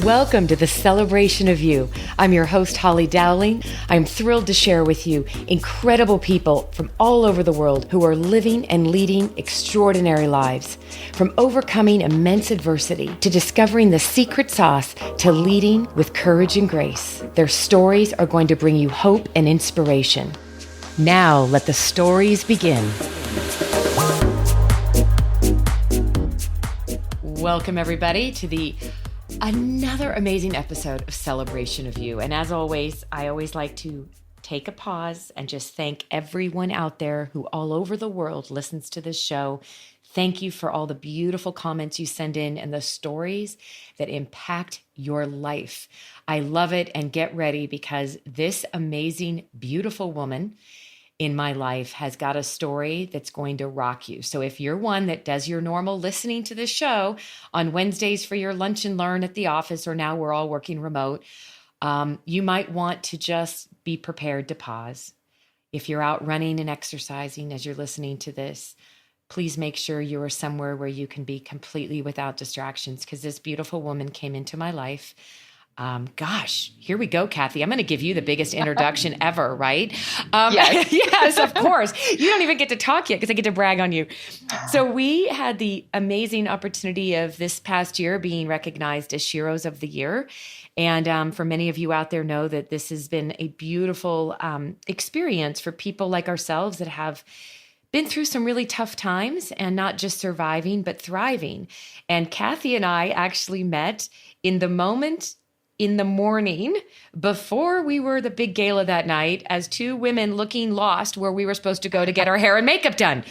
Welcome to the Celebration of You. I'm your host, Holly Dowling. I'm thrilled to share with you incredible people from all over the world who are living and leading extraordinary lives. From overcoming immense adversity to discovering the secret sauce to leading with courage and grace. Their stories are going to bring you hope and inspiration. Now let the stories begin. Welcome everybody to another amazing episode of Celebration of You. And as always, I always like to take a pause and just thank everyone out there who all over the world listens to this show. Thank you for all the beautiful comments you send in and the stories that impact your life. I love it, and get ready because this amazing, beautiful woman in my life has got a story that's going to rock you. So if you're one that does your normal listening to this show on Wednesdays for your lunch and learn at the office, or now we're all working remote, you might want to just be prepared to pause. If you're out running and exercising as you're listening to this, please make sure you are somewhere where you can be completely without distractions, because this beautiful woman came into my life. Here we go, Kathy. I'm going to give you the biggest introduction ever, right? Yes. Yes, of course. You don't even get to talk yet because I get to brag on you. So we had the amazing opportunity of this past year being recognized as Sheroes of the Year. And for many of you out there know that this has been a beautiful experience for people like ourselves that have been through some really tough times and not just surviving, but thriving. And Kathy and I actually met in the morning before we were the big gala that night as two women looking lost where we were supposed to go to get our hair and makeup done.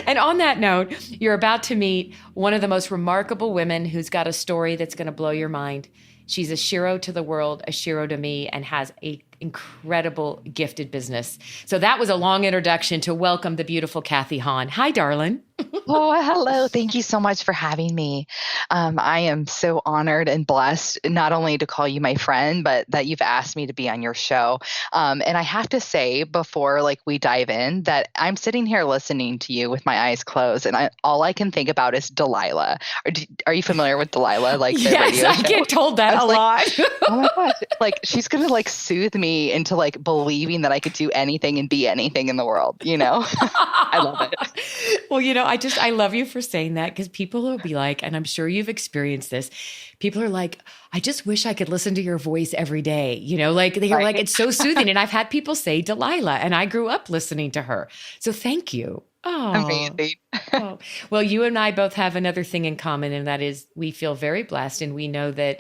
And on that note, you're about to meet one of the most remarkable women who's got a story that's going to blow your mind. She's a Shero to the world, a Shero to me, and has a incredible gifted business. So that was a long introduction to welcome the beautiful Kathy Haan. Hi, darling. Oh, hello. Thank you so much for having me. I am so honored and blessed, not only to call you my friend, but that you've asked me to be on your show. And I have to say before we dive in that I'm sitting here listening to you with my eyes closed, and all I can think about is Delilah. Are you familiar with Delilah? Yes, I get told that a lot. Oh my gosh. She's going to soothe me into believing that I could do anything and be anything in the world, I love it. Well, I love you for saying that, because people will be like, and I'm sure you've experienced this, people are like, I just wish I could listen to your voice every day. They're like, it's so soothing. And I've had people say Delilah, and I grew up listening to her. So thank you. Oh, amazing. Oh. Well, you and I both have another thing in common, and that is we feel very blessed, and we know that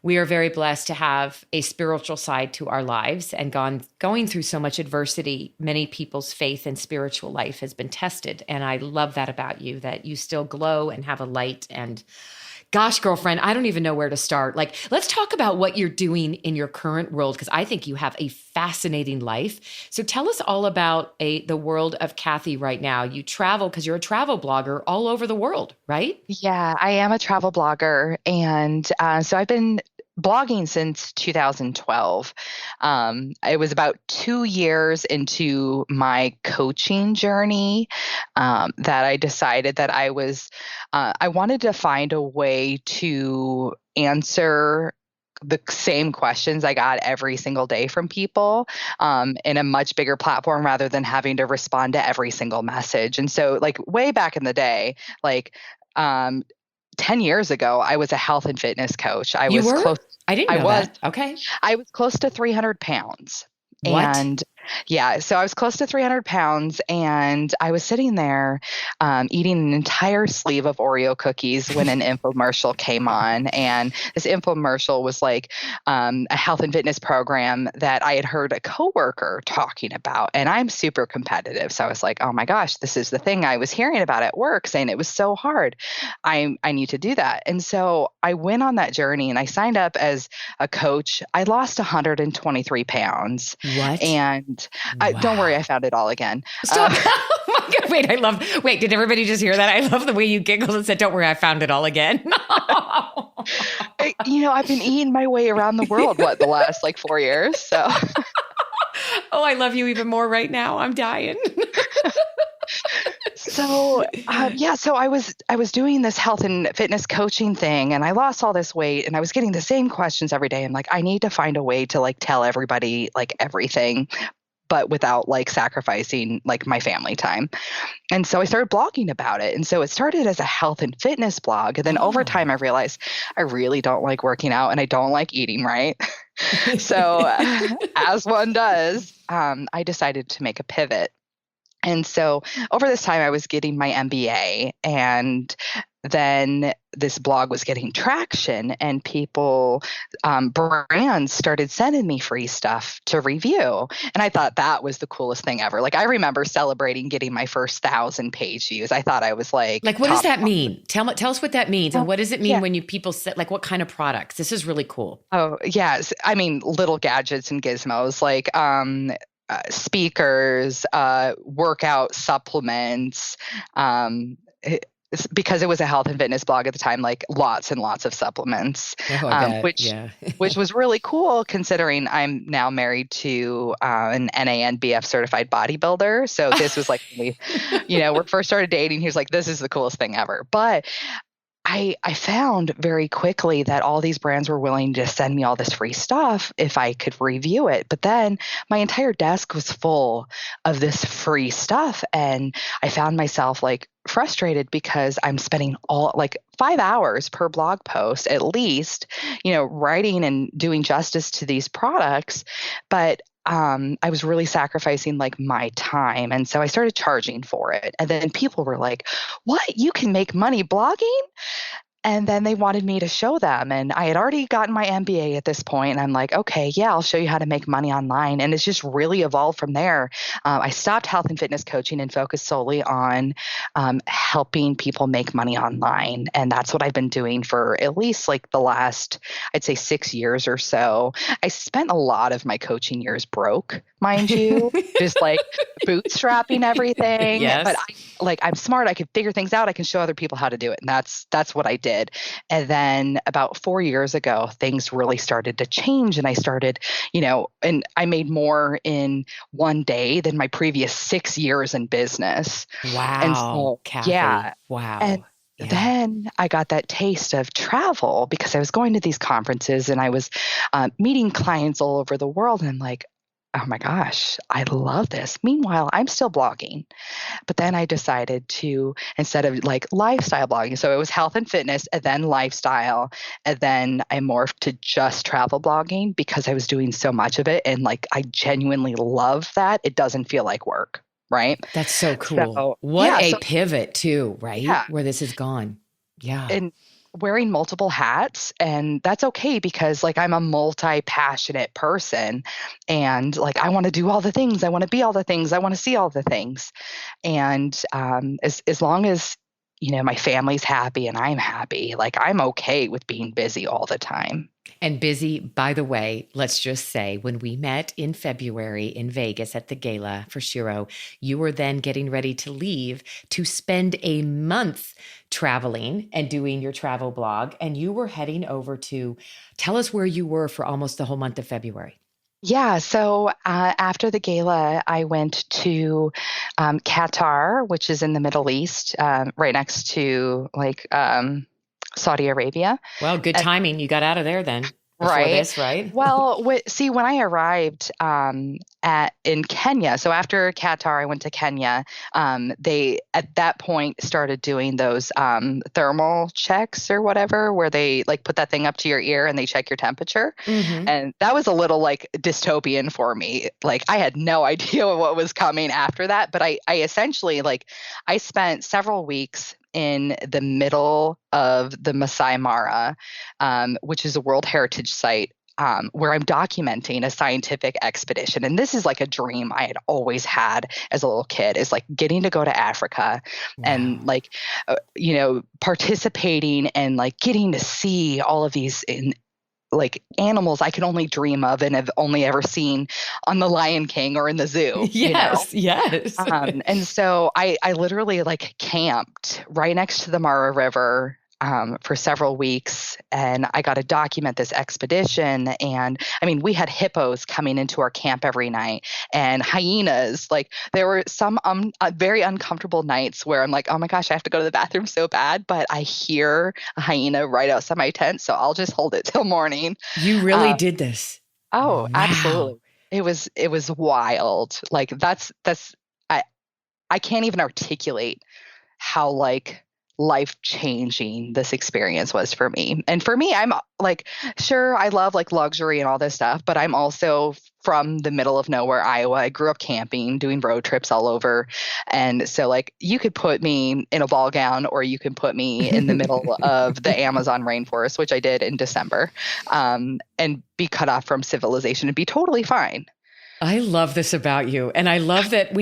we are very blessed to have a spiritual side to our lives, and going through so much adversity, many people's faith and spiritual life has been tested. And I love that about you, that you still glow and have a light. And gosh, girlfriend, I don't even know where to start. Let's talk about what you're doing in your current world, because I think you have a fascinating life. So tell us all about the world of Kathy right now. You travel, because you're a travel blogger all over the world, right? Yeah, I am a travel blogger. And so I've been blogging since 2012. It was about 2 years into my coaching journey that I decided that I wanted to find a way to answer the same questions I got every single day from people in a much bigger platform, rather than having to respond to every single message. And so way back in the day, 10 years ago, I was a health and fitness coach. I didn't know that. Okay. I was close to 300 pounds. What? And yeah, so I was close to 300 pounds, and I was sitting there eating an entire sleeve of Oreo cookies when an infomercial came on. And this infomercial was a health and fitness program that I had heard a coworker talking about. And I'm super competitive. So I was like, oh my gosh, this is the thing I was hearing about at work, saying it was so hard. I need to do that. And so I went on that journey, and I signed up as a coach. I lost 123 pounds. What? And don't worry, I found it all again. Stop. Oh my God, wait, did everybody just hear that? I love the way you giggled and said, don't worry, I found it all again. I've been eating my way around the world, the last 4 years. So. Oh, I love you even more right now. I'm dying. So I was doing this health and fitness coaching thing, and I lost all this weight, and I was getting the same questions every day. I'm like, I need to find a way to like tell everybody like everything, but without like sacrificing like my family time. And so I started blogging about it. And so it started as a health and fitness blog. And then over time, Oh. I realized I really don't like working out and I don't like eating right. So, as one does, I decided to make a pivot. And so over this time, I was getting my MBA, and then this blog was getting traction, and people, brands started sending me free stuff to review. And I thought that was the coolest thing ever. Like, I remember celebrating getting my first 1,000 page views. I thought I was like Like, what does top. that mean? Tell us what that means. And Well, what does it mean yeah. when people say, like, what kind of products? This is really cool. Oh, yes. I mean, little gadgets and gizmos like speakers, workout supplements. Because it was a health and fitness blog at the time, like lots and lots of supplements, Oh, I bet. which Yeah. which was really cool considering I'm now married to an NANBF certified bodybuilder. So this was like, when we first started dating, he was like, this is the coolest thing ever. But I found very quickly that all these brands were willing to send me all this free stuff if I could review it. But then my entire desk was full of this free stuff. And I found myself like frustrated because I'm spending all like 5 hours per blog post at least, writing and doing justice to these products. But I was really sacrificing like my time. And so I started charging for it. And then people were like, what? You can make money blogging? And then they wanted me to show them. And I had already gotten my MBA at this point. And I'm like, okay, yeah, I'll show you how to make money online. And it's just really evolved from there. I stopped health and fitness coaching and focused solely on helping people make money online. And that's what I've been doing for at least like the last, I'd say 6 years or so. I spent a lot of my coaching years broke, mind you, just like bootstrapping everything. But Yes. I'm smart. I can figure things out. I can show other people how to do it. And that's what I did. And then about 4 years ago, things really started to change. And I started, and I made more in one day than my previous 6 years in business. And Wow, so, yeah. Kathy. Wow. And Yeah. then I got that taste of travel because I was going to these conferences and I was meeting clients all over the world. And I'm like, oh my gosh, I love this. Meanwhile, I'm still blogging. But then I decided to, instead of like lifestyle blogging, so it was health and fitness and then lifestyle. And then I morphed to just travel blogging because I was doing so much of it. And like, I genuinely love that. It doesn't feel like work. Right. That's so cool. So, What yeah. a So, pivot, too, right? yeah. Where this has gone. Yeah. And wearing multiple hats, and that's okay because like I'm a multi-passionate person, and like I want to do all the things, I want to be all the things, I want to see all the things. And as long as my family's happy and I'm happy, like I'm okay with being busy all the time. And busy, by the way, let's just say when we met in February in Vegas at the gala for Shero, you were then getting ready to leave to spend a month traveling and doing your travel blog. And you were heading over to tell us where you were for almost the whole month of February. Yeah, so after the gala, I went to Qatar, which is in the Middle East, right next to like Saudi Arabia. Well, good timing. You got out of there then before Right. this, right? Well, see, when I arrived in Kenya, so after Qatar, I went to Kenya. They at that point started doing those thermal checks or whatever, where they like put that thing up to your ear and they check your temperature. Mm-hmm. And that was a little like dystopian for me. Like I had no idea what was coming after that, but I essentially like I spent several weeks in the middle of the Masai Mara, which is a World Heritage Site, where I'm documenting a scientific expedition. And this is like a dream I had always had as a little kid, is like getting to go to Africa and Wow. like, participating and like getting to see all of these like animals I can only dream of and have only ever seen on the Lion King or in the zoo. Yes, yes. And so I literally like camped right next to the Mara River, for several weeks, and I got to document this expedition. And I mean, we had hippos coming into our camp every night, and hyenas. Like there were some very uncomfortable nights where I'm like, oh my gosh, I have to go to the bathroom so bad, but I hear a hyena right outside my tent, so I'll just hold it till morning. You really Uh, did this. oh, Wow. absolutely. It was wild. Like that's I I can't even articulate how like life changing this experience was for me. And for me, I'm like, sure, I love like luxury and all this stuff, but I'm also from the middle of nowhere, Iowa. I grew up camping, doing road trips all over. And so, like, you could put me in a ball gown or you can put me in the middle of the Amazon rainforest, which I did in December, and be cut off from civilization and be totally fine. I love this about you. And I love that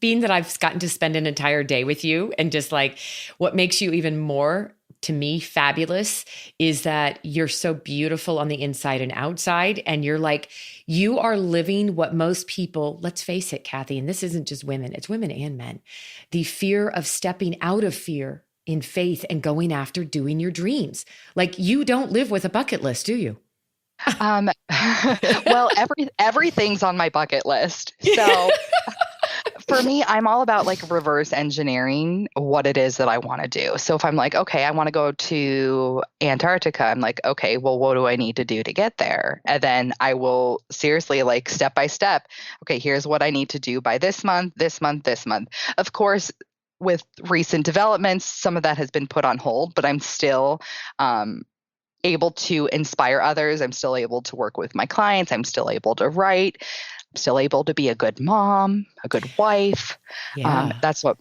being that I've gotten to spend an entire day with you, and just like what makes you even more to me fabulous is that you're so beautiful on the inside and outside. And you are living what most people, let's face it, Kathy, and this isn't just women, it's women and men, the fear of stepping out of fear in faith and going after doing your dreams. Like, you don't live with a bucket list, do you? Um, well, everything's on my bucket list. So for me, I'm all about like reverse engineering what it is that I want to do. So if I'm like, okay, I want to go to Antarctica, I'm like, okay, well, what do I need to do to get there? And then I will seriously, like, step by step, okay, here's what I need to do by this month, this month, this month. Of course, with recent developments, some of that has been put on hold, but I'm still able to inspire others. I'm still able to work with my clients. I'm still able to write. I'm still able to be a good mom, a good wife. Yeah. That's what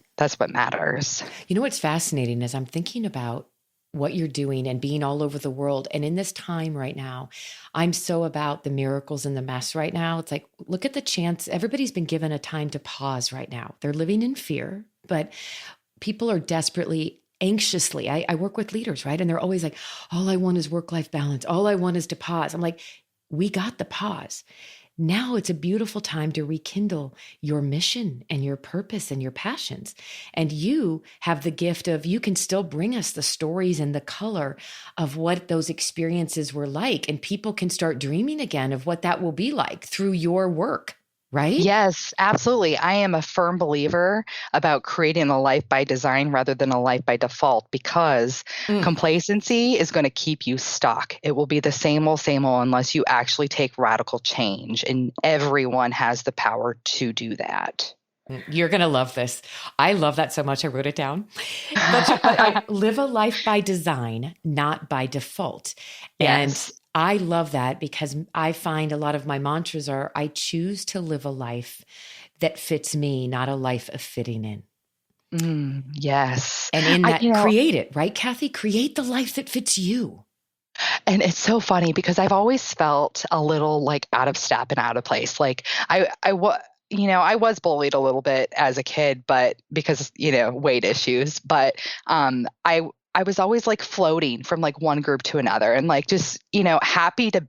matters. You know what's fascinating is I'm thinking about what you're doing and being all over the world. And in this time right now, I'm so about the miracles and the mess right now. It's like, look at the chance. Everybody's been given a time to pause right now. They're living in fear, but people are desperately, anxiously. I work with leaders, right? And they're always like, all I want is work-life balance. All I want is to pause. I'm like, we got the pause. Now it's a beautiful time to rekindle your mission and your purpose and your passions. And you have the gift of, you can still bring us the stories and the color of what those experiences were like. And people can start dreaming again of what that will be like through your work, right? Yes, absolutely. I am a firm believer about creating a life by design rather than a life by default, because Mm. complacency is going to keep you stuck. It will be the same old unless you actually take radical change. And everyone has the power to do that. You're going to love this. I love that so much. I wrote it down. I live a life by design, not by default. And Yes. I love that because I find a lot of my mantras are, I choose to live a life that fits me, not a life of fitting in. Yes. And in I, that, you know, create it, right, Kathy? Create the life that fits you. and it's so funny because I've always felt a little like out of step and out of place. Like I was bullied a little bit as a kid, but because, weight issues, but I was always like floating from like one group to another and like just, happy to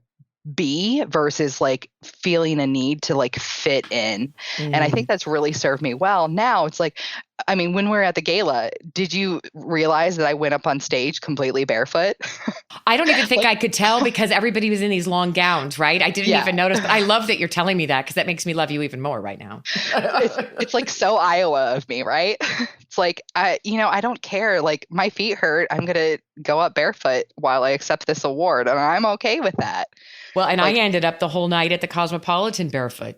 be versus like feeling a need to like fit in. And I think Mm. that's really served me well. Now it's like, I mean, when we were at the gala, did you realize that I went up on stage completely barefoot? I don't even think Like, I could tell because everybody was in these long gowns, right? I didn't yeah. even notice, but I love that you're telling me that because that makes me love you even more right now. It's like so Iowa of me, right? It's like I don't care. Like my feet hurt. I'm gonna go up barefoot while I accept this award, and I'm okay with that. Well, and I Like, ended up the whole night at the Cosmopolitan barefoot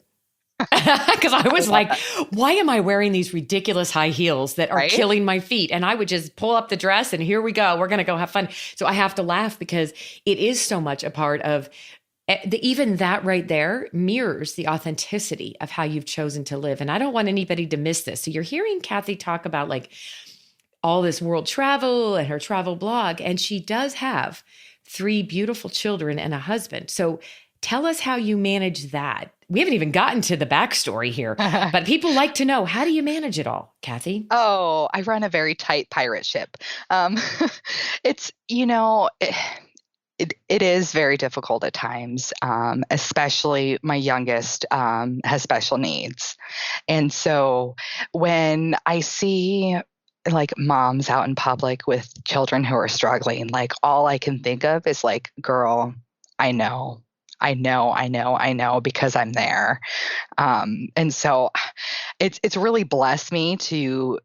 because I I was love like, that, why am I wearing these ridiculous high heels that are right? killing my feet? And I would just pull up the dress and here we go. We're going to go have fun. So I have to laugh because it is so much a part of even that right there mirrors the authenticity of how you've chosen to live. And I don't want anybody to miss this. So you're hearing Kathy talk about like all this world travel and her travel blog, and she does have three beautiful children and a husband. So tell us how you manage that. We haven't even gotten to the backstory here, but people like to know, how do you manage it all, Kathy? Oh, I run a very tight pirate ship. Um, it's it is very difficult at times, especially my youngest has special needs. And so when I see like moms out in public with children who are struggling, like all I can think of is like, girl, I know, I know because I'm there. And so it's really blessed me to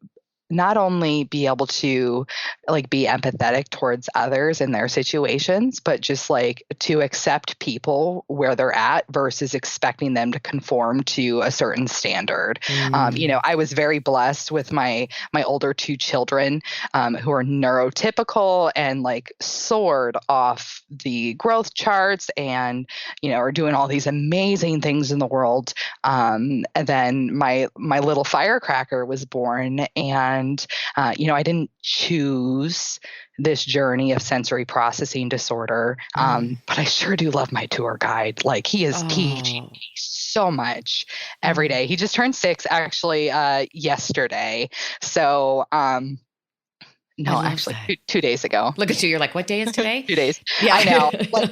not only be able to like be empathetic towards others and their situations, but just like to accept people where they're at versus expecting them to conform to a certain standard. Mm. I was very blessed with my older two children, who are neurotypical and like soared off the growth charts and are doing all these amazing things in the world. And then my little firecracker was born, and I didn't choose this journey of sensory processing disorder, Mm. but I sure do love my tour guide. Like he is teaching Oh. me so much every Mm. day. He just turned 6 actually yesterday, so I no, love actually that. 2 days ago. Look at you. You're like, what day is today? 2 days. I know. Yeah. Like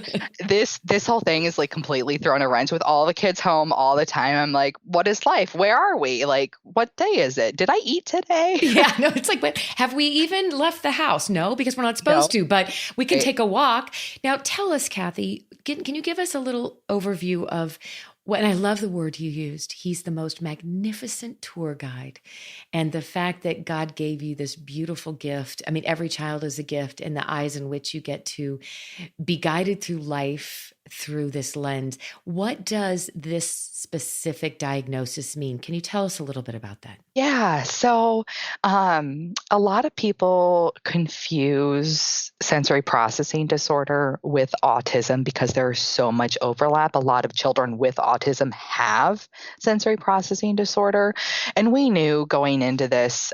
this whole thing is like completely thrown a wrench with all the kids home all the time. I'm like, what is life? Where are we? Like, what day is it? Did I eat today? Yeah, no, it's like, but have we even left the house? No, because we're not No. supposed to, but we can Right. take a walk. Now, tell us, Kathy, can you give us a little overview of what, and I love the word you used. He's the most magnificent tour guide. And the fact that God gave you this beautiful gift. I mean, every child is a gift in the eyes in which you get to be guided through life through this lens. What does this specific diagnosis mean? Can you tell us a little bit about that? Yeah. So, a lot of people confuse sensory processing disorder with autism because there's so much overlap. A lot of children with autism have sensory processing disorder. And we knew going into this,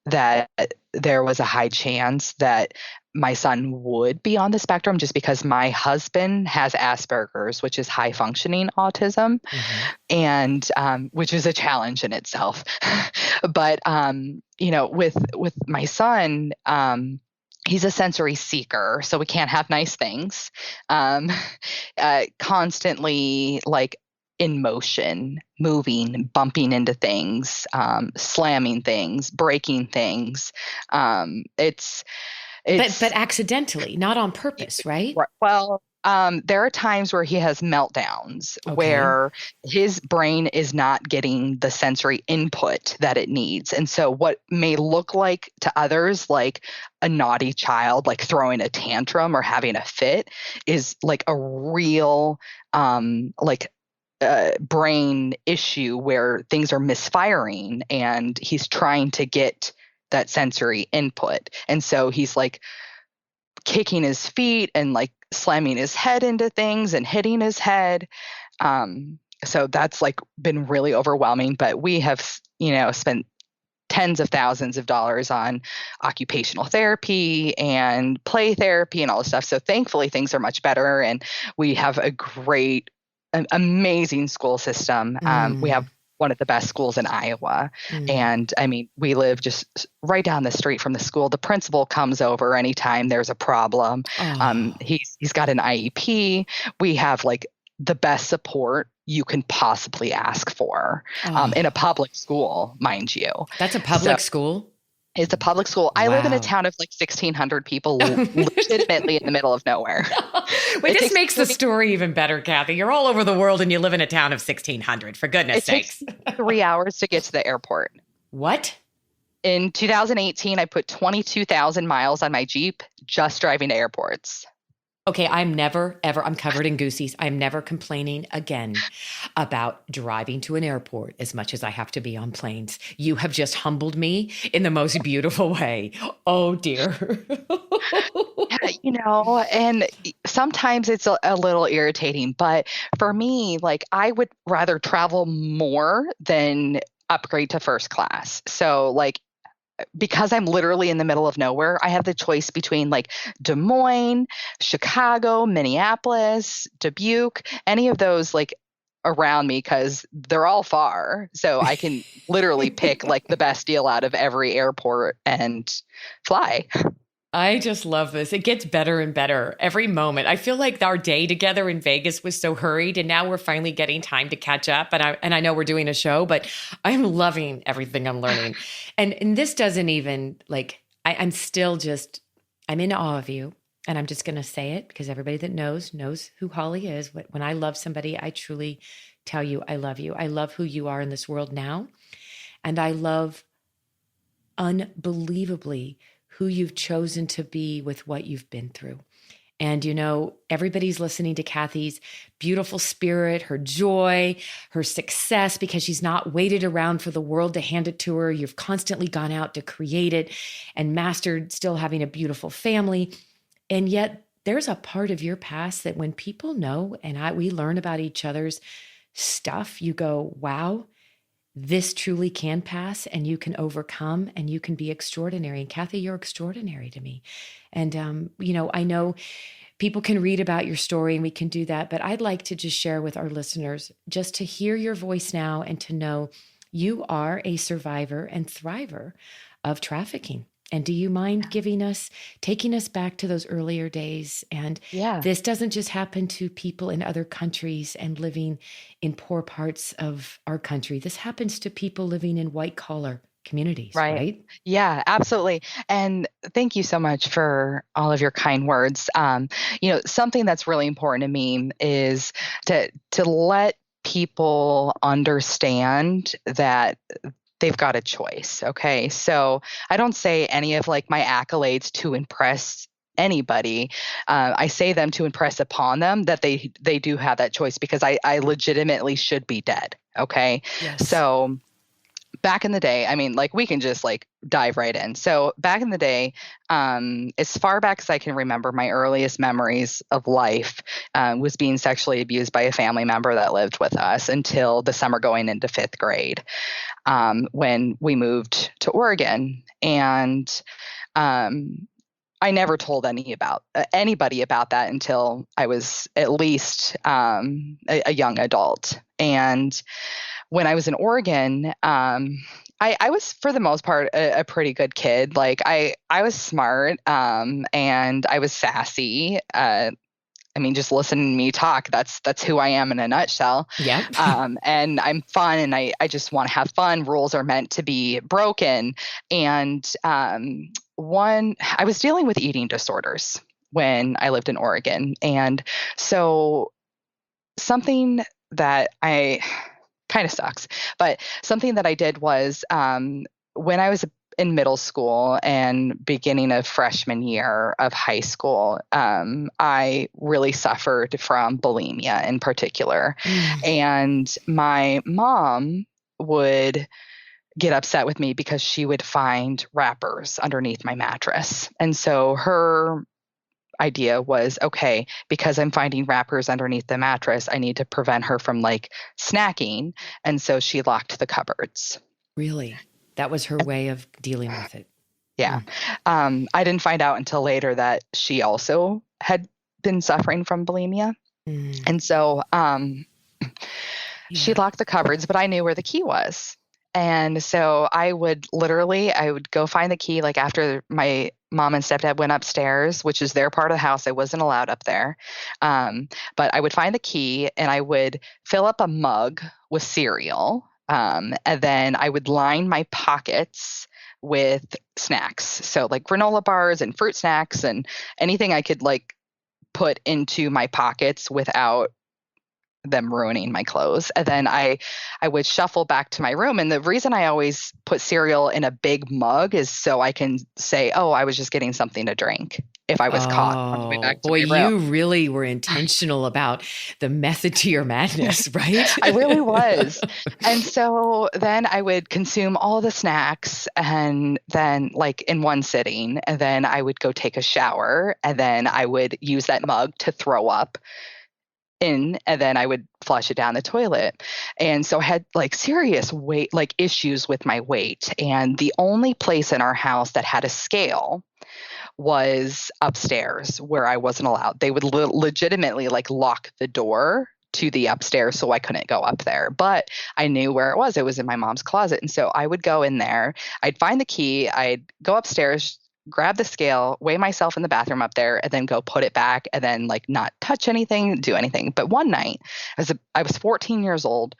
that there was a high chance that my son would be on the spectrum just because my husband has Asperger's, which is high functioning autism, Mm-hmm. and which is a challenge in itself. But with my son, he's a sensory seeker, so we can't have nice things. Um, Constantly like in motion, moving, bumping into things, slamming things, breaking things. It's But it's accidentally, not on purpose, right? well, there are times where he has meltdowns Okay. where his brain is not getting the sensory input that it needs. And so, what may look like to others like a naughty child, like throwing a tantrum or having a fit, is like a real, brain issue where things are misfiring and he's trying to get that sensory input. And so, he's like, kicking his feet and like slamming his head into things and hitting his head. So that's like been really overwhelming. But we have, spent tens of thousands of dollars on occupational therapy and play therapy and all this stuff. So thankfully things are much better. And we have a great, amazing school system. We Mm, have one of the best schools in Iowa. mm. And I mean, we live just right down the street from the school. The principal comes over anytime there's a problem. Oh, He's got an IEP. We have like the best support you can possibly ask for, in a oh, public school, mind you. that's a So public school? it's a public school. I live in a Wow. town of like 1,600 people, legitimately in the middle of nowhere. Wait, It this takes makes the story even better, Kathy. You're all over the world and you live in a town of 1,600, for goodness it takes sakes. 3 hours to get to the airport. What? In 2018, I put 22,000 miles on my Jeep just driving to airports. Okay, I'm never, ever, I'm covered in goosies. I'm never complaining again about driving to an airport as much as I have to be on planes. You have just humbled me in the most beautiful way. Oh, dear. Yeah, and sometimes it's a little irritating, but for me, like I would rather travel more than upgrade to first class. So like because I'm literally in the middle of nowhere, I have the choice between like Des Moines, Chicago, Minneapolis, Dubuque, any of those like around me because they're all far. So I can literally pick like the best deal out of every airport and fly. I just love this. It gets better and better every moment. I feel like our day together in Vegas was so hurried, and now we're finally getting time to catch up. And I know we're doing a show, but I'm loving everything I'm learning. And this doesn't even like I'm still just I'm in awe of you. And I'm just gonna say it because everybody that knows who Holly is. When I love somebody, I truly tell you I love you. I love who you are in this world now. And I love unbelievably who you've chosen to be with what you've been through. And, everybody's listening to Kathy's beautiful spirit, her joy, her success, because she's not waited around for the world to hand it to her. You've constantly gone out to create it and mastered still having a beautiful family. And yet there's a part of your past that when people know and we learn about each other's stuff, you go, wow, this truly can pass and you can overcome and you can be extraordinary. And Kathy, you're extraordinary to me. And, I know people can read about your story and we can do that, but I'd like to just share with our listeners, just to hear your voice now and to know you are a survivor and thriver of trafficking. And do you mind taking us back to those earlier days? And Yeah. this doesn't just happen to people in other countries and living in poor parts of our country. This happens to people living in white collar communities, Right. right? Yeah, absolutely. And thank you so much for all of your kind words. Something that's really important to me is to let people understand that they've got a choice. Okay. So I don't say any of like my accolades to impress anybody. I say them to impress upon them that they do have that choice because I legitimately should be dead. Okay. Yes. So back in the day, I mean, like we can just like dive right in. So back in the day, as far back as I can remember, my earliest memories of life was being sexually abused by a family member that lived with us until the summer going into fifth grade, when we moved to Oregon. And I never told anybody about that until I was at least a young adult. And when I was in Oregon, I was for the most part a pretty good kid. Like I was smart, and I was sassy. I mean, just listening to me talk, that's who I am in a nutshell. Yep. And I'm fun and I just want to have fun. Rules are meant to be broken. And I was dealing with eating disorders when I lived in Oregon. And so something that I kind of sucks, but something that I did was when I was in middle school and beginning of freshman year of high school, I really suffered from bulimia in particular. And my mom would get upset with me because she would find wrappers underneath my mattress. And so her idea was, okay, because I'm finding wrappers underneath the mattress, I need to prevent her from like snacking. And so she locked the cupboards. Really? That was her way of dealing with it. Yeah. I didn't find out until later that she also had been suffering from bulimia. Mm. And so she Yeah. locked the cupboards, but I knew where the key was. And so I would go find the key like after my mom and stepdad went upstairs, which is their part of the house. I wasn't allowed up there. But I would find the key and I would fill up a mug with cereal. And then I would line my pockets with snacks. So like granola bars and fruit snacks and anything I could like put into my pockets without them ruining my clothes. And then I would shuffle back to my room. And the reason I always put cereal in a big mug is so I can say, oh, I was just getting something to drink if I was caught on the way Oh, back to boy, my room. you really were intentional about the method to your madness, right? I really was. And so then I would consume all the snacks and then like in one sitting, and then I would go take a shower, and then I would use that mug to throw up in, and then I would flush it down the toilet. And so I had like serious weight, like issues with my weight. And the only place in our house that had a scale was upstairs where I wasn't allowed. They would legitimately like lock the door to the upstairs so I couldn't go up there. But I knew where it was. It was in my mom's closet. And so I would go in there, I'd find the key, I'd go upstairs, grab the scale, weigh myself in the bathroom up there, and then go put it back and then like not touch anything, do anything. But one night, I was 14 years old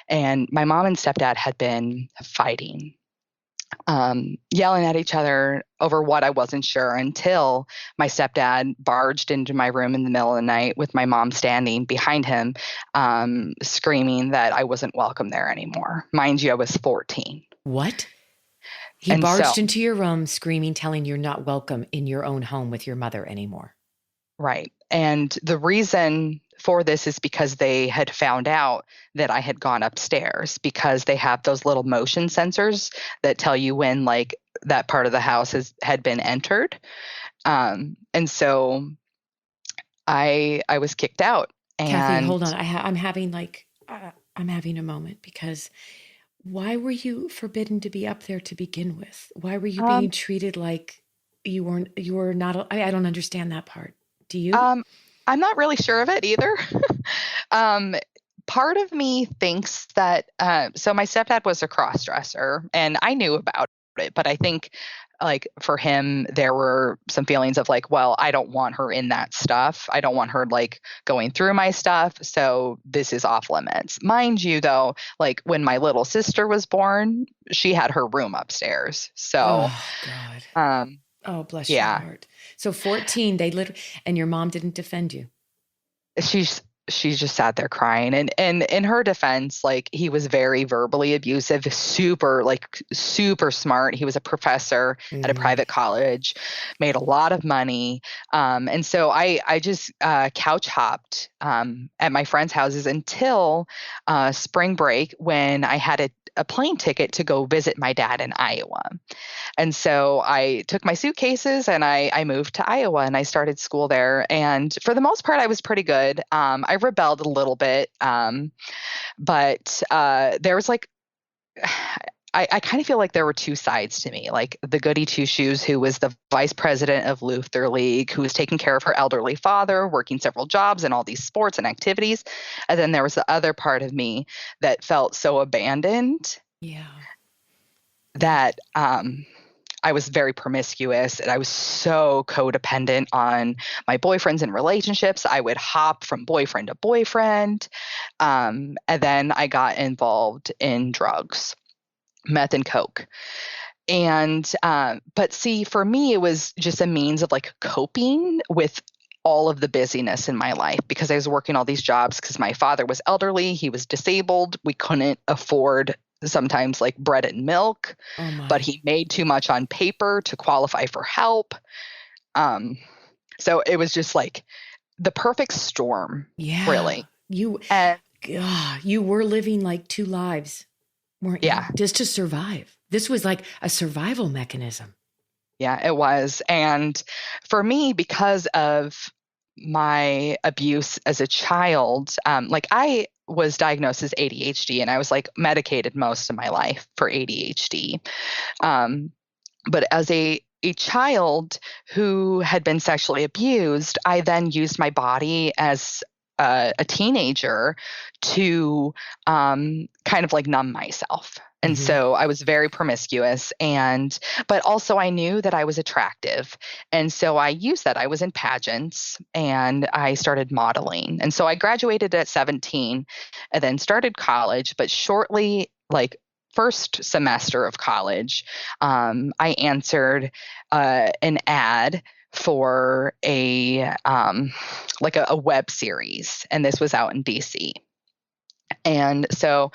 and my mom and stepdad had been fighting, yelling at each other over what I wasn't sure until my stepdad barged into my room in the middle of the night with my mom standing behind him, screaming that I wasn't welcome there anymore. Mind you, I was 14. What? He And so, barged into your room screaming, telling you're not welcome in your own home with your mother anymore. right. And the reason for this is because they had found out that I had gone upstairs because they have those little motion sensors that tell you when like that part of the house had been entered. And so I was kicked out Kathy, and hold on. I'm having a moment because why were you forbidden to be up there to begin with? Why were you being um treated like you were not, I don't understand that part. Do you? um I'm not really sure of it either. um Part of me thinks that so my stepdad was a cross dresser and I knew about it, but I think like for him there were some feelings of like, well, I don't want her in that stuff. I don't want her like going through my stuff, so this is off limits. Mind you though, like when my little sister was born, she had her room upstairs. So Oh God. um Oh, bless your yeah, heart. So 14, they literally, and your mom didn't defend you. she's she just sat there crying, and in her defense, like he was very verbally abusive, super like super smart. He was a professor at a Mm-hmm. private college, made a lot of money. And so I just couch hopped at my friends' houses until spring break when I had a plane ticket to go visit my dad in Iowa. And so I took my suitcases and I moved to Iowa and I started school there. And for the most part, I was pretty good. I rebelled a little bit, but there was like, I kind of feel like there were two sides to me, like the goody two shoes who was the vice president of Luther League, who was taking care of her elderly father, working several jobs and all these sports and activities. And then there was the other part of me that felt so abandoned Yeah. Yeah. that I was very promiscuous and I was so codependent on my boyfriends and relationships. I would hop from boyfriend to boyfriend. And then I got involved in drugs, meth and coke. And, but see, for me, it was just a means of like coping with all of the busyness in my life because I was working all these jobs because my father was elderly, he was disabled. We couldn't afford sometimes like bread and milk, Oh but my. he made too much on paper to qualify for help. Um, so it was just like the perfect storm, Yeah. really. And You were living like two lives, weren't you? yeah, Just to survive. This was like a survival mechanism. yeah, it was. And for me, because of my abuse as a child, like I was diagnosed as ADHD and I was like medicated most of my life for ADHD. Um, but as a child who had been sexually abused, I then used my body as a teenager to kind of like numb myself. And Hmm. so I was very promiscuous but also I knew that I was attractive. And so I used that. I was in pageants and I started modeling. And so I graduated at 17 and then started college, but shortly, like first semester of college, I answered an ad for a web series, and this was out in DC. And so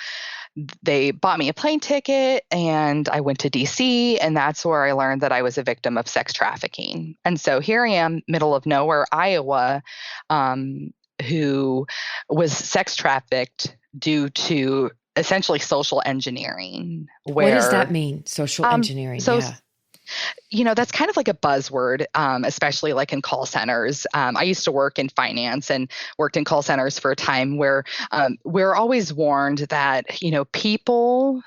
they bought me a plane ticket, and I went to DC, and that's where I learned that I was a victim of sex trafficking. And so here I am, middle of nowhere, Iowa, um, who was sex trafficked due to essentially social engineering, What does that where mean? Social um, engineering. so Yeah. that's kind of like a buzzword, especially like in call centers. I used to work in finance and worked in call centers for a time where we're always warned that, people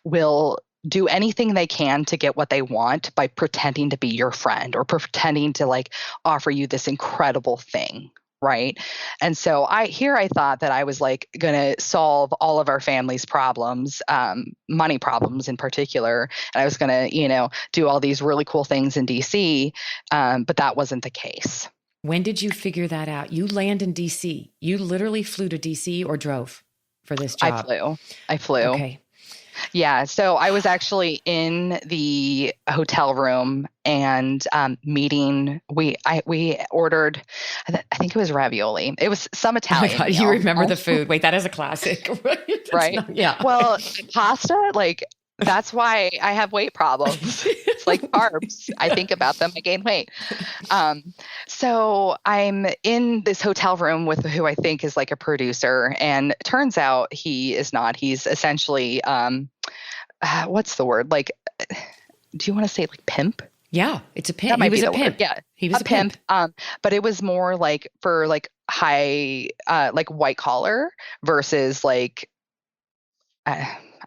will do anything they can to get what they want by pretending to be your friend or pretending to like offer you this incredible thing. right? And so I thought that I was like going to solve all of our family's problems, money problems in particular. And I was going to, do all these really cool things in DC. But that wasn't the case. When did you figure that out? You land in DC. You literally flew to DC or drove for this I job? flew. I flew. Okay. Yeah. So I was actually in the hotel room and meeting. We ordered, I think it was ravioli. It was some Oh my Italian God, you meal. remember the food. Wait, that is a classic. Right? That's Right. not, yeah. Well, pasta, like that's why I have weight problems. It's like carbs. I think about them, I gain weight. Um, so I'm in this hotel room with who I think is like a producer, and it turns out he is not. He's essentially, what's the word? Like, do you want to say like pimp? Yeah, it's a pimp. That He might be was a the word. pimp. Yeah. He was A a pimp. pimp. But it was more like for like high, like white collar versus like,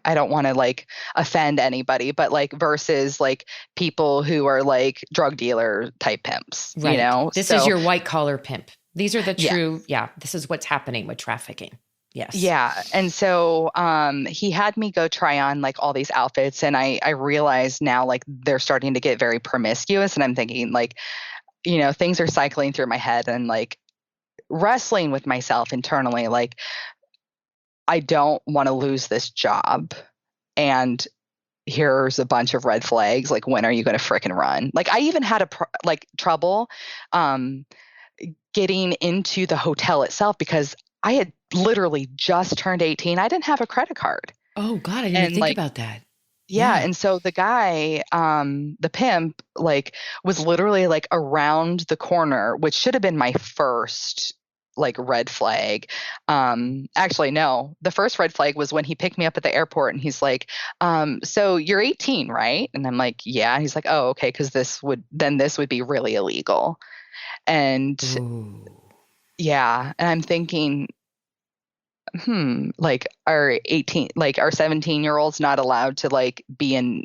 I don't want to like offend anybody, but like versus like people who are like drug dealer type pimps, Right. This is So your white collar pimp. These are the yeah, true, yeah, this is what's happening with trafficking. Yes. yeah. And so he had me go try on like all these outfits, and I realize now like they're starting to get very promiscuous, and I'm thinking like, things are cycling through my head and like wrestling with myself internally, like I don't want to lose this job. And here's a bunch of red flags. Like, when are you going to fricking run? Like, I even had trouble um, getting into the hotel itself because I had literally just turned 18. I didn't have a credit card. Oh God, I didn't even And think like, about that. yeah. Yeah. And so the guy, the pimp, like was literally like around the corner, which should have been my first like red flag. Actually, no, the first red flag was when he picked me up at the airport and he's like, so you're 18, right? And I'm like, yeah. And he's like, oh, okay. Cause this would be really illegal. And Ooh. yeah. And I'm thinking, like our 17-year-olds not allowed to like be in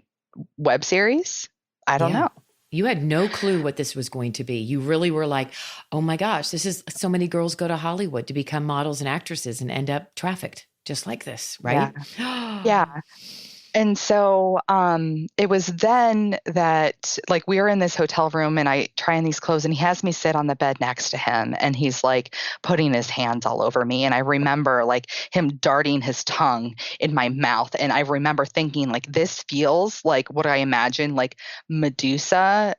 web series? I don't Yeah. know. You had no clue what this was going to be. You really were like, oh my gosh, this is so many girls go to Hollywood to become models and actresses and end up trafficked just like this, Yeah. right? Yeah. And so it was then that like we were in this hotel room and I try on these clothes and he has me sit on the bed next to him and he's like putting his hands all over me. And I remember like him darting his tongue in my mouth. And I remember thinking like this feels like what I imagine like Medusa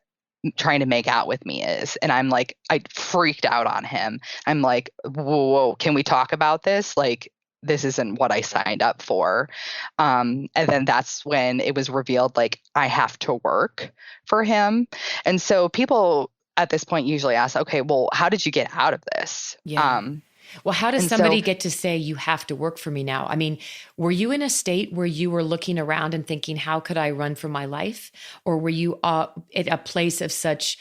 trying to make out with me is. And I'm like, I freaked out on him. I'm like, whoa, can we talk about this? Like, this isn't what I signed up for. And then that's when it was revealed, like, I have to work for him. And so people at this point usually ask, okay, well, how did you get out of this? Yeah. Well, how does And so somebody get to say you have to work for me now? I mean, were you in a state where you were looking around and thinking, how could I run for my life? Or were you at a place of such,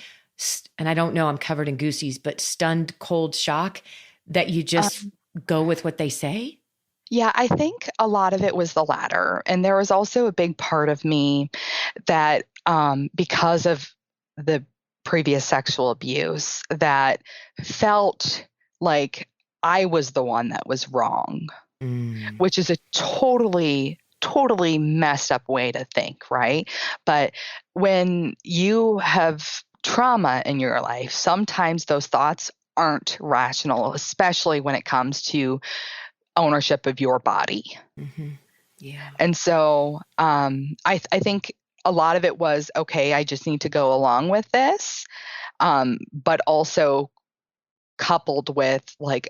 and I don't know, I'm covered in goosies, but stunned cold shock that you just go with what they say? yeah, I think a lot of it was the latter. And there was also a big part of me that because of the previous sexual abuse, that felt like I was the one that was wrong, Mm. which is a totally messed up way to think, right? But when you have trauma in your life, sometimes those thoughts aren't rational, especially when it comes to ownership of your body. Hmm. Yeah. And so I think a lot of it was, okay, I just need to go along with this. But also coupled with like,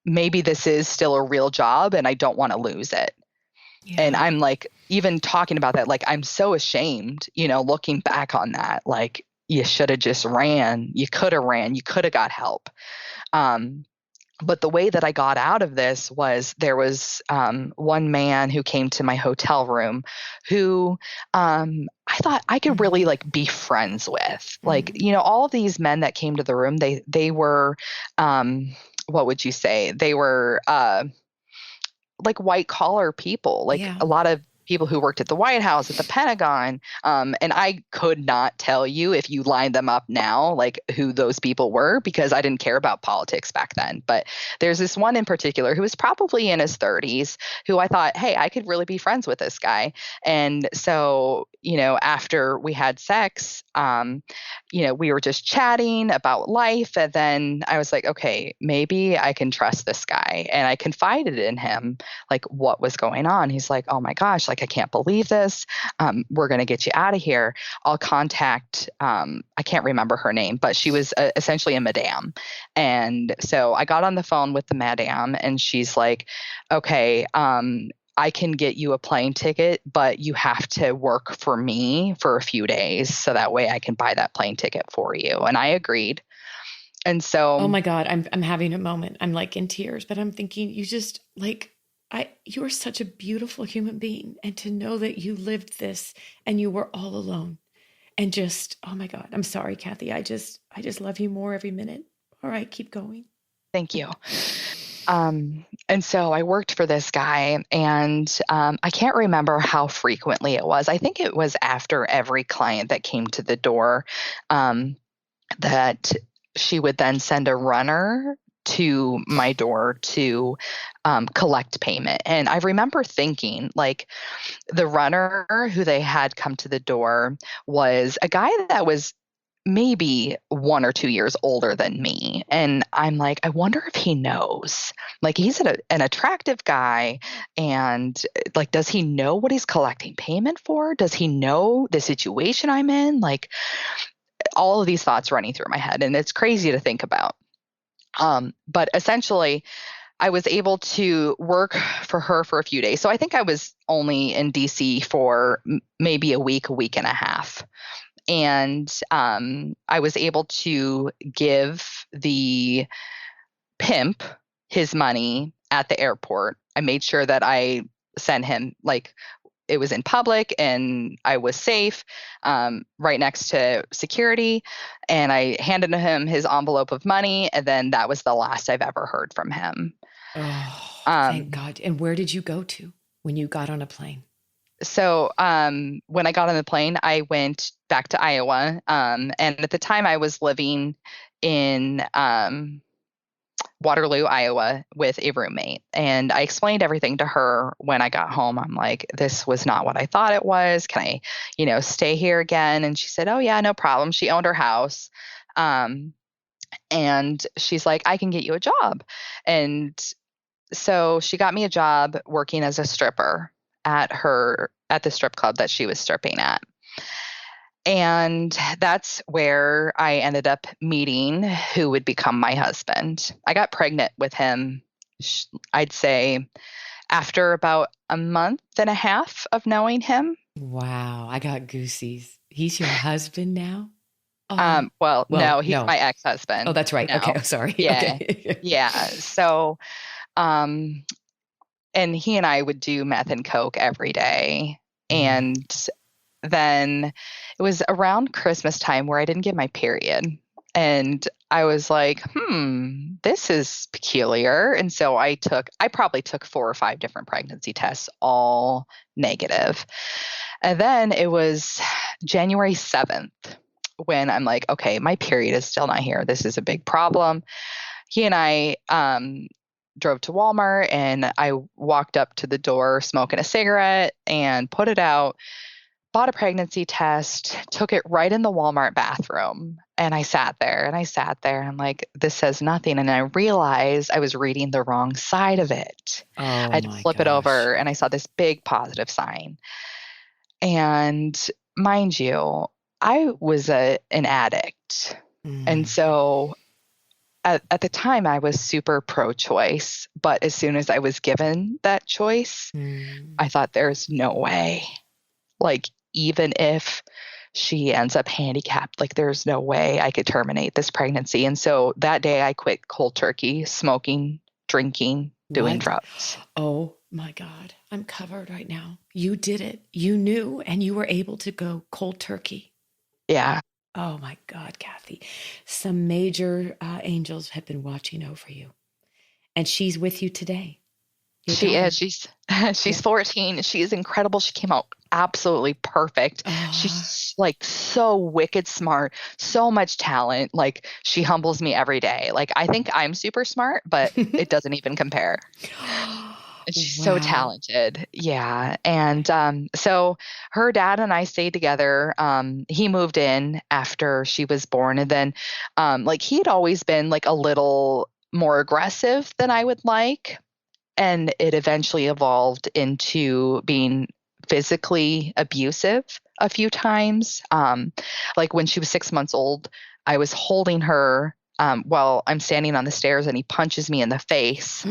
maybe this is still a real job and I don't want to lose it. And Yeah. I'm like, even talking about that, like, I'm so ashamed, looking back on that, like, you should have just ran. You could have ran. You could have got help. But the way that I got out of this was there was one man who came to my hotel room who I thought I could really like be friends with. Like, Mm. all of these men that came to the room, they were, what would you say? They were like white collar people. Like Yeah. a lot of people who worked at the White House, at the Pentagon. And I could not tell you if you lined them up now, like who those people were, because I didn't care about politics back then. But there's this one in particular who was probably in his 30s who I thought, hey, I could really be friends with this guy. And so, after we had sex, we were just chatting about life. And then I was like, okay, maybe I can trust this guy. And I confided in him, like, what was going on. He's like, oh my gosh, like, I can't believe this. We're going to get you out of here. I'll contact, I can't remember her name, but she was essentially a madame. And so I got on the phone with the madame and she's like, okay, I can get you a plane ticket, but you have to work for me for a few days. So that way I can buy that plane ticket for you. And I agreed. And so, oh my God, I'm having a moment. I'm like in tears, but I'm thinking you just like, you are such a beautiful human being. And to know that you lived this and you were all alone and just, oh my God, I'm sorry, Kathy. I just love you more every minute. All right, keep going. thank you. And so I worked for this guy, and I can't remember how frequently it was. I think it was after every client that came to the door, that she would then send a runner to my door to collect payment. And I remember thinking, like, the runner who they had come to the door was a guy that was maybe 1 or 2 years older than me. And I'm like, I wonder if he knows. Like, he's an attractive guy. And like, does he know what he's collecting payment for? Does he know the situation I'm in? Like, all of these thoughts running through my head. And it's crazy to think about. But essentially, I was able to work for her for a few days. So I think I was only in DC for maybe a week and a half. And I was able to give the pimp his money at the airport. I made sure that I sent him, like, it was in public and I was safe, right next to security. And I handed him his envelope of money. And then that was the last I've ever heard from him. Oh, thank God. And where did you go to when you got on a plane? So when I got on the plane, I went back to Iowa. And at the time, I was living in Waterloo, Iowa, with a roommate. And I explained everything to her when I got home. I'm like, this was not what I thought it was. Can I, stay here again? And she said, oh, yeah, no problem. She owned her house. And she's like, I can get you a job. And so she got me a job working as a stripper at the strip club that she was stripping at. And that's where I ended up meeting who would become my husband. I got pregnant with him, I'd say, after about a month and a half of knowing him. Wow, I got goosies. He's your husband now? Oh, Well, no, he's no. my ex-husband. Oh, that's right. No. Okay, sorry. Yeah. Okay. Yeah. So, and he and I would do meth and coke every day. And then it was around Christmas time where I didn't get my period. And I was like, this is peculiar. And so I probably took 4 or 5 different pregnancy tests, all negative. And then it was January 7th when I'm like, okay, my period is still not here. This is a big problem. He and I drove to Walmart, and I walked up to the door smoking a cigarette and put it out, bought a pregnancy test, took it right in the Walmart bathroom. And I sat there and I'm like, this says nothing. And I realized I was reading the wrong side of it. Oh, I had to my flip it gosh. over and I saw this big positive sign. And mind you, I was an addict. And so at the time I was super pro-choice, but as soon as I was given that choice, I thought there's no way. Like, even if she ends up handicapped, like, there's no way I could terminate this pregnancy. And so that day I quit cold turkey, smoking, drinking, doing drugs. Oh my God. I'm covered right now. You did it. You knew, and you were able to go cold turkey. Yeah. Oh my God, Kathy. Some major angels have been watching over you. And she's with you today. Your She is. daughter. She's Yeah. 14. She is incredible. She came out absolutely perfect. Oh. She's like so wicked smart, so much talent. Like she humbles me every day. Like I think I'm super smart, but it doesn't even compare. She's so Wow. talented. Yeah. And so her dad and I stayed together. He moved in after she was born. And then like he had always been like a little more aggressive than I would like. And it eventually evolved into being physically abusive a few times. Like when she was 6 months old, I was holding her while I'm standing on the stairs and he punches me in the face.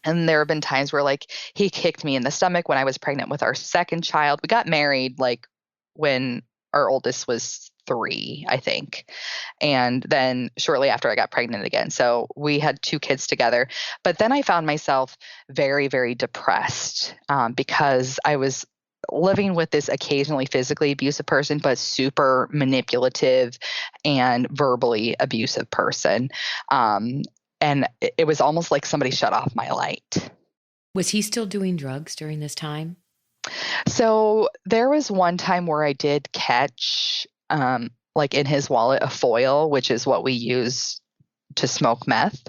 And there have been times where like he kicked me in the stomach when I was pregnant with our second child. We got married like when our oldest was 3, I think. And then shortly after I got pregnant again. So we had 2 kids together. But then I found myself very, very depressed because I was living with this occasionally physically abusive person, but super manipulative and verbally abusive person. Um, and it was almost like somebody shut off my light. Was he still doing drugs during this time? So there was one time where I did catch, like in his wallet, a foil, which is what we use to smoke meth.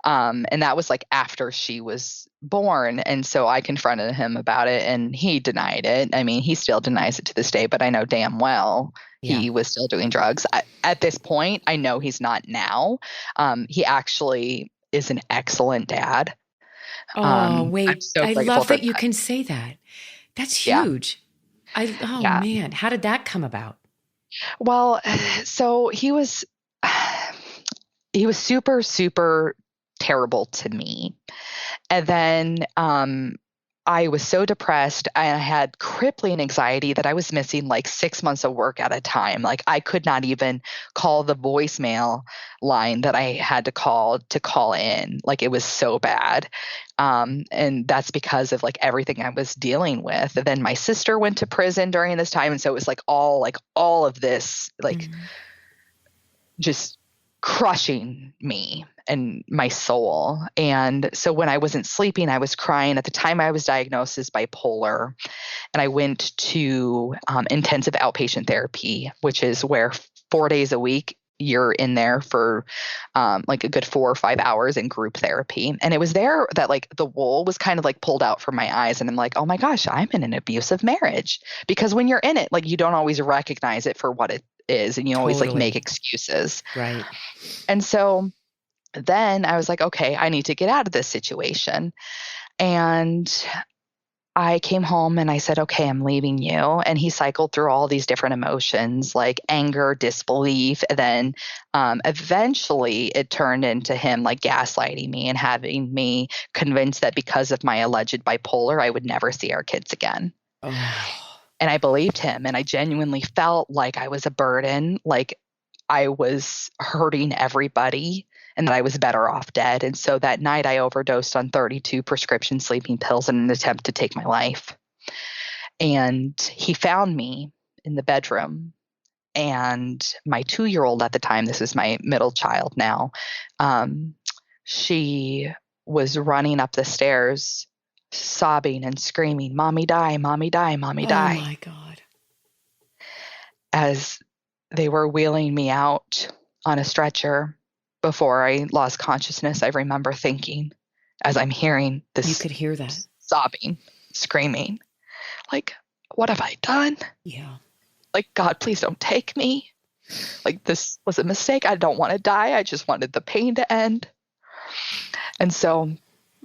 And that was like after she was born. And so I confronted him about it and he denied it. I mean, he still denies it to this day, but I know damn well Yeah. he was still doing drugs. At this point, I know he's not now. He actually is an excellent dad. Oh, I'm wait. so I grateful love for that you that. can say that. That's Yeah. huge. Oh Yeah. man, how did that come about? Well, so he was super, super terrible to me. And then I was so depressed. I had crippling anxiety that I was missing like 6 months of work at a time. Like I could not even call the voicemail line that I had to call in. Like it was so bad. And that's because of like everything I was dealing with. And then my sister went to prison during this time. And so it was like all of this, like Mm. just crushing me and my soul. And so when I wasn't sleeping, I was crying. At the time, I was diagnosed as bipolar, and I went to intensive outpatient therapy, which is where 4 days a week you're in there for like a good 4 or 5 hours in group therapy. And it was there that like the wool was kind of like pulled out from my eyes. And I'm like, oh my gosh, I'm in an abusive marriage. Because when you're in it, like you don't always recognize it for what it is. And you always like make Totally. excuses. Right. And so then I was like, okay, I need to get out of this situation. And I came home and I said, okay, I'm leaving you. And he cycled through all these different emotions like anger, disbelief. And then eventually it turned into him like gaslighting me and having me convinced that because of my alleged bipolar, I would never see our kids again. Oh. And I believed him and I genuinely felt like I was a burden, like I was hurting everybody and that I was better off dead. And so that night I overdosed on 32 prescription sleeping pills in an attempt to take my life. And he found me in the bedroom. And my 2 year old at the time, this is my middle child now, um, she was running up the stairs, sobbing and screaming, Mommy die, Mommy die, Mommy Oh die, my God. as they were wheeling me out on a stretcher. Before I lost consciousness, I remember thinking, as I'm hearing You this could hear that. sobbing, screaming, like, what have I done? Yeah. Like, God, please don't take me. Like, this was a mistake. I don't want to die. I just wanted the pain to end. And so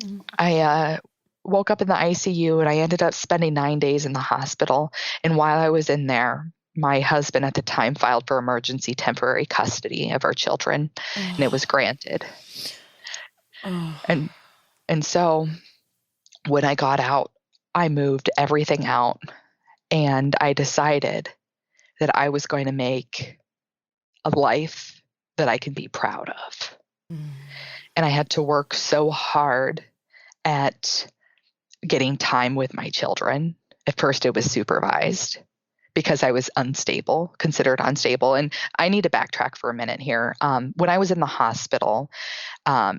Mm. I woke up in the ICU and I ended up spending 9 days in the hospital. And while I was in there, my husband at the time filed for emergency temporary custody of our children, and it was Oh. granted. Oh. And and so when I got out, I moved everything out and I decided that I was going to make a life that I can be proud of. Mm. And I had to work so hard at getting time with my children. At first, it was supervised because I was considered unstable. And I need to backtrack for a minute here. When I was in the hospital,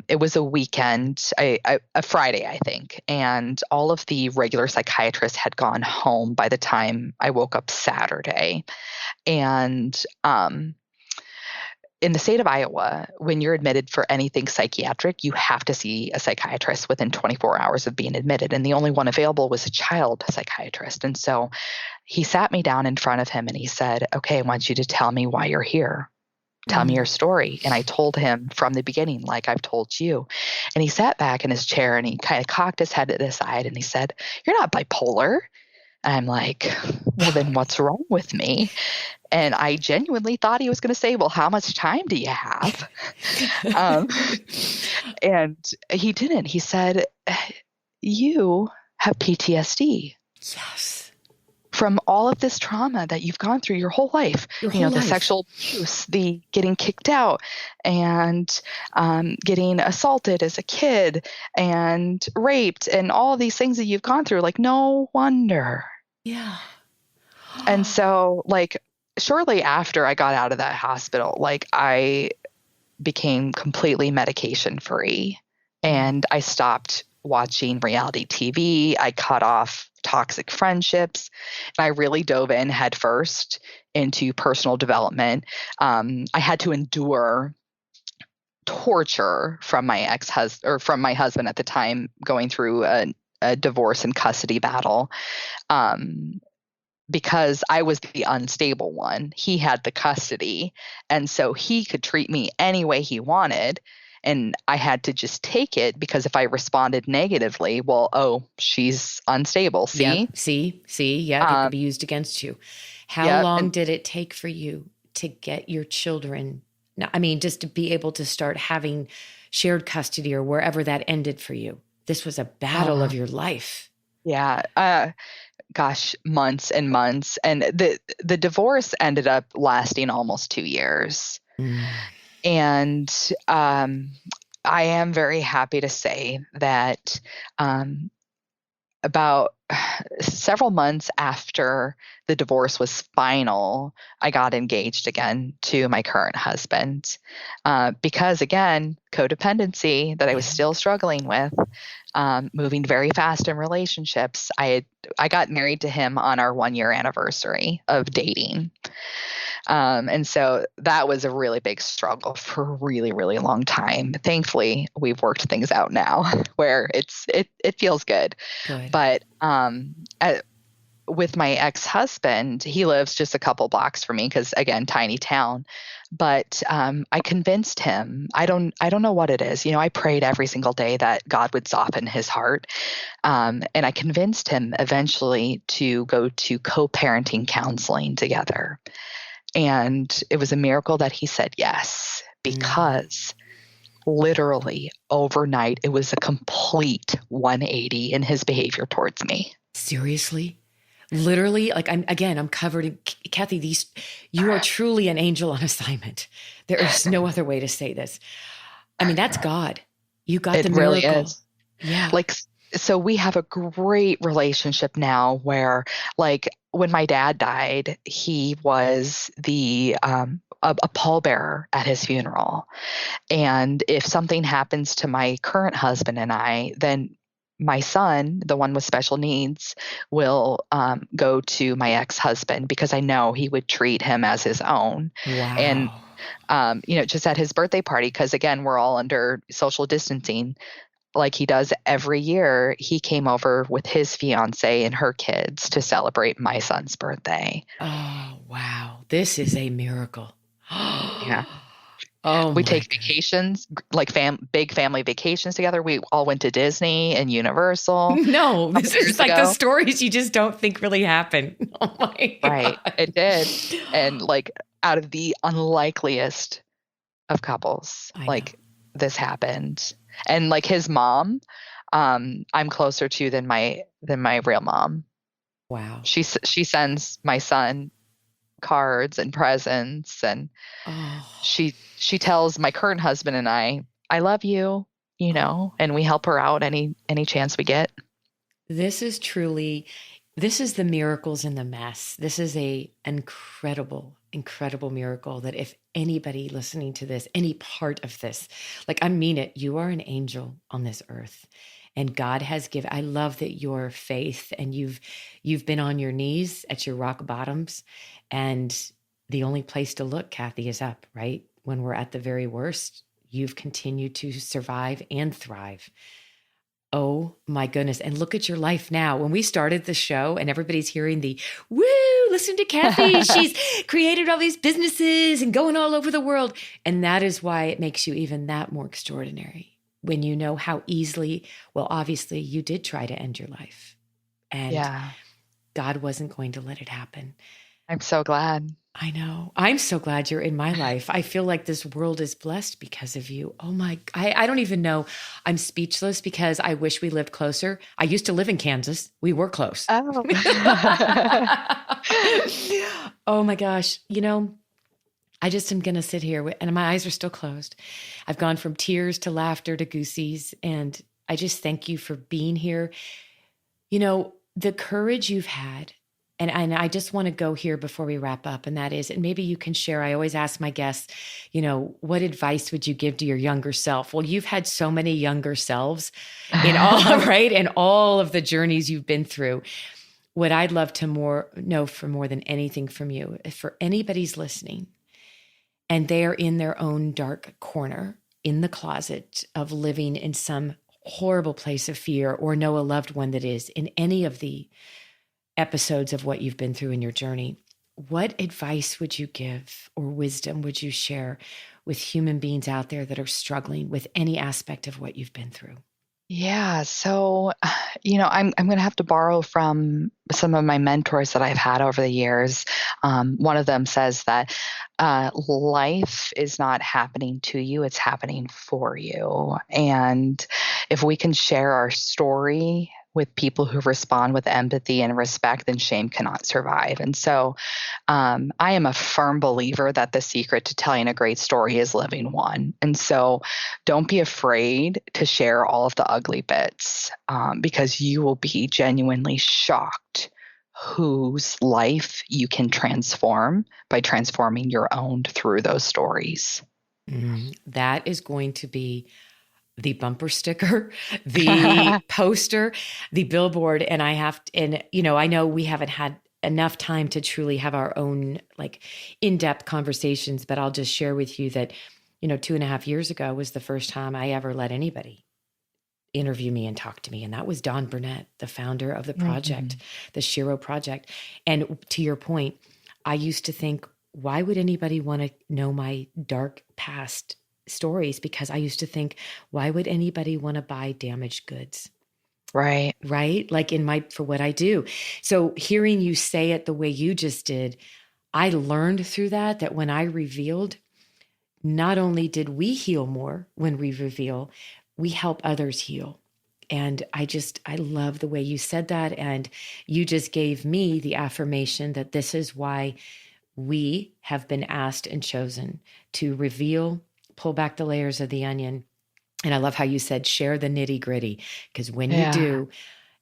it was a weekend, a Friday, I think, and all of the regular psychiatrists had gone home by the time I woke up Saturday. And in the state of Iowa, when you're admitted for anything psychiatric, you have to see a psychiatrist within 24 hours of being admitted. And the only one available was a child psychiatrist. And so he sat me down in front of him and he said, "Okay, I want you to tell me why you're here. Tell me your story." And I told him from the beginning, like I've told you. And he sat back in his chair and he kind of cocked his head to the side and he said, "You're not bipolar." And I'm like, "Well, then what's wrong with me?" And I genuinely thought he was going to say, "Well, how much time do you have?" um, and he didn't. He said, "You have PTSD Yes. from all of this trauma that you've gone through your whole life, Your whole the life. sexual abuse, the getting kicked out and getting assaulted as a kid and raped and all of these things that you've gone through. Like, no wonder." Yeah. And so, like, shortly after I got out of that hospital, like, I became completely medication free and I stopped watching reality TV. I cut off toxic friendships and I really dove in headfirst into personal development. I had to endure torture from my ex-husband or from my husband at the time, going through a divorce and custody battle. Because I was the unstable one. He had the custody. And so he could treat me any way he wanted. And I had to just take it because if I responded negatively, well, oh, she's unstable. See? Yep. See, yeah, it could be used against you. How Yeah. long did it take for you to get your children? Now, I mean, just to be able to start having shared custody or wherever that ended for you. This was a battle of your life. Yeah. Gosh, months and months. And the divorce ended up lasting almost 2 years. And I am very happy to say that about several months after the divorce was final, I got engaged again to my current husband because, again, codependency that I was still struggling with, moving very fast in relationships. I got married to him on our 1-year anniversary of dating. And so that was a really big struggle for a really, really long time. Thankfully, we've worked things out now where it feels good. But with my ex-husband, he lives just a couple blocks from me because, again, tiny town. But I convinced him. I don't know what it is. I prayed every single day that God would soften his heart. And I convinced him eventually to go to co-parenting counseling together. And it was a miracle that he said yes, because literally overnight, it was a complete 180 in his behavior towards me. Seriously? Literally? Like, I'm covered in, Kathy, you are truly an angel on assignment. There is no other way to say this. I mean, that's God. You got the miracle. It really is. Yeah. Like, so we have a great relationship now where, like, when my dad died, he was a pallbearer at his funeral. And if something happens to my current husband and I, then my son, the one with special needs, will go to my ex-husband because I know he would treat him as his own. Wow. And, just at his birthday party, because, again, we're all under social distancing, like he does every year, he came over with his fiance and her kids to celebrate my son's birthday. Oh, wow. This is a miracle. Yeah. Oh, we take vacations, like big family vacations together. We all went to Disney and Universal. No, this is like the stories you just don't think really happen. Oh my God. Right. It did. And, like, out of the unlikeliest of couples, like, this happened. And, like, his mom, I'm closer to than my real mom. Wow. She sends my son cards and presents, and she tells my current husband and I love you, and we help her out any chance we get. This is truly, This is the miracles in the mess. This is a incredible, incredible miracle that if anybody listening to this, any part of this, like I mean it, you are an angel on this earth. And God has given, I love that your faith and you've been on your knees at your rock bottoms. And the only place to look, Kathy, is up, right? When we're at the very worst, you've continued to survive and thrive. Oh my goodness. And look at your life now. When we started the show and everybody's hearing the woo, listen to Kathy. She's created all these businesses and going all over the world. And that is why it makes you even that more extraordinary when you know how easily, well, obviously you did try to end your life and God wasn't going to let it happen. I'm so glad. I know. I'm so glad you're in my life. I feel like this world is blessed because of you. Oh my, I don't even know. I'm speechless because I wish we lived closer. I used to live in Kansas. We were close. Oh, oh my gosh. You know, I just am going to sit here and my eyes are still closed. I've gone from tears to laughter to goosies. And I just thank you for being here. You know, the courage you've had. And I just want to go here before we wrap up. And that is, and maybe you can share, I always ask my guests, you know, what advice would you give to your younger self? Well, you've had so many younger selves in all, right? And all of the journeys you've been through. What I'd love to know for more than anything from you, if for anybody's listening and they're in their own dark corner in the closet of living in some horrible place of fear or know a loved one that is in any of the episodes of what you've been through in your journey, what advice would you give or wisdom would you share with human beings out there that are struggling with any aspect of what you've been through? yeah. So, you know, I'm going to have to borrow from some of my mentors that I've had over the years. One of them says that life is not happening to you, it's happening for you. And if we can share our story with people who respond with empathy and respect, then shame cannot survive. And so I am a firm believer that the secret to telling a great story is living one. And so don't be afraid to share all of the ugly bits because you will be genuinely shocked whose life you can transform by transforming your own through those stories. That is going to be the bumper sticker, the poster, the billboard. And you know, I know we haven't had enough time to truly have our own like in-depth conversations, but I'll just share with you that, you know, 2.5 years ago was the first time I ever let anybody interview me and talk to me. And that was Dawn Burnett, the founder of the project, the Shero Project. And to your point, I used to think, why would anybody want to know my dark past stories? Because I used to think, why would anybody want to buy damaged goods? Right. Right. Like for what I do. So hearing you say it the way you just did, I learned through that when I revealed, not only did we heal more when we reveal, we help others heal. And I love the way you said that. And you just gave me the affirmation that this is why we have been asked and chosen to reveal, pull back the layers of the onion. And I love how you said, share the nitty gritty, because when you do,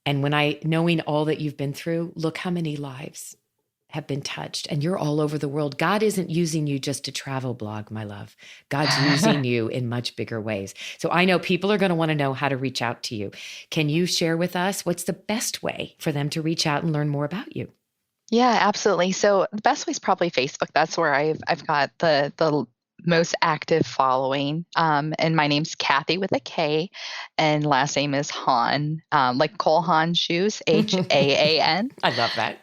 and knowing all that you've been through, look how many lives have been touched and you're all over the world. God isn't using you just to travel blog, my love. God's using you in much bigger ways. So I know people are going to want to know how to reach out to you. Can you share with us what's the best way for them to reach out and learn more about you? Yeah, absolutely. So the best way is probably Facebook. That's where I've got the most active following. And my name's Kathy with a K, and last name is Haan, like Cole Haan shoes, Haan. I love that.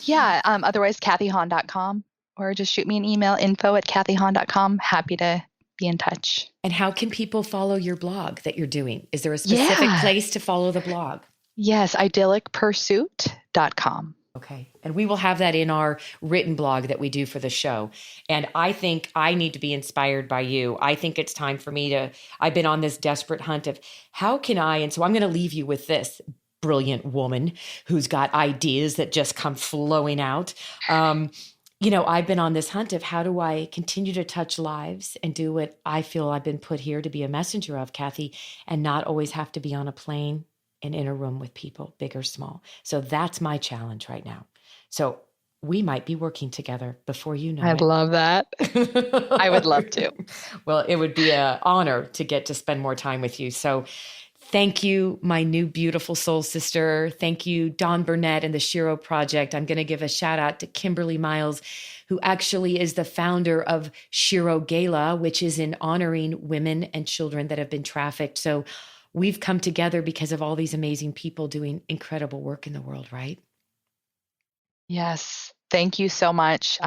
Yeah. Otherwise, kathyhaan.com, or just shoot me an email, info@kathyhaan.com. Happy to be in touch. And how can people follow your blog that you're doing? Is there a specific place to follow the blog? Yes, idyllicpursuit.com. Okay. And we will have that in our written blog that we do for the show. And I think I need to be inspired by you. I think it's time for me I've been on this desperate hunt of how can and so I'm going to leave you with this brilliant woman who's got ideas that just come flowing out. You know, I've been on this hunt of how do I continue to touch lives and do what I feel I've been put here to be a messenger of, Kathy, and not always have to be on a plane and in a room with people, big or small. So that's my challenge right now. So we might be working together before you know I it. love that. I would love to. Well, it would be an honor to get to spend more time with you. So thank you, my new beautiful soul sister. Thank you, Dawn Burnett and the Shero Project. I'm going to give a shout out to Kimberly Miles, who actually is the founder of Shero Gala, which is in honoring women and children that have been trafficked. So we've come together because of all these amazing people doing incredible work in the world, right? Yes. Thank you so much,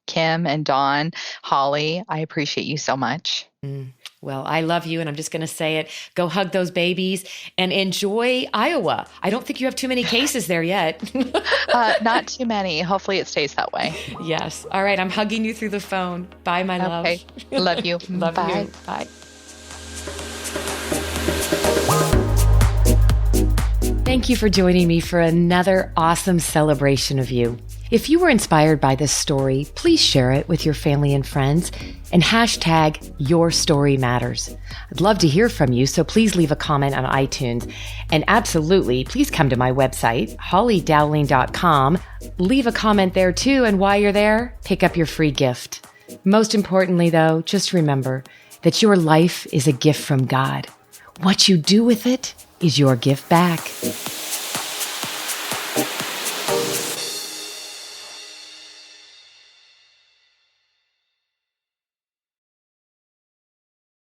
Kim and Dawn, Holly. I appreciate you so much. Well, I love you, and I'm just going to say it. Go hug those babies and enjoy Iowa. I don't think you have too many cases there yet. Not too many. Hopefully it stays that way. Yes. All right. I'm hugging you through the phone. Bye, my love. Okay. Love you. Love Bye. you. Bye. Thank you for joining me for another awesome celebration of you. If you were inspired by this story, please share it with your family and friends and hashtag Your Story Matters. I'd love to hear from you, so please leave a comment on iTunes. And absolutely, please come to my website, hollydowling.com. Leave a comment there too, and while you're there, pick up your free gift. Most importantly, though, just remember that your life is a gift from God. What you do with it is your gift back.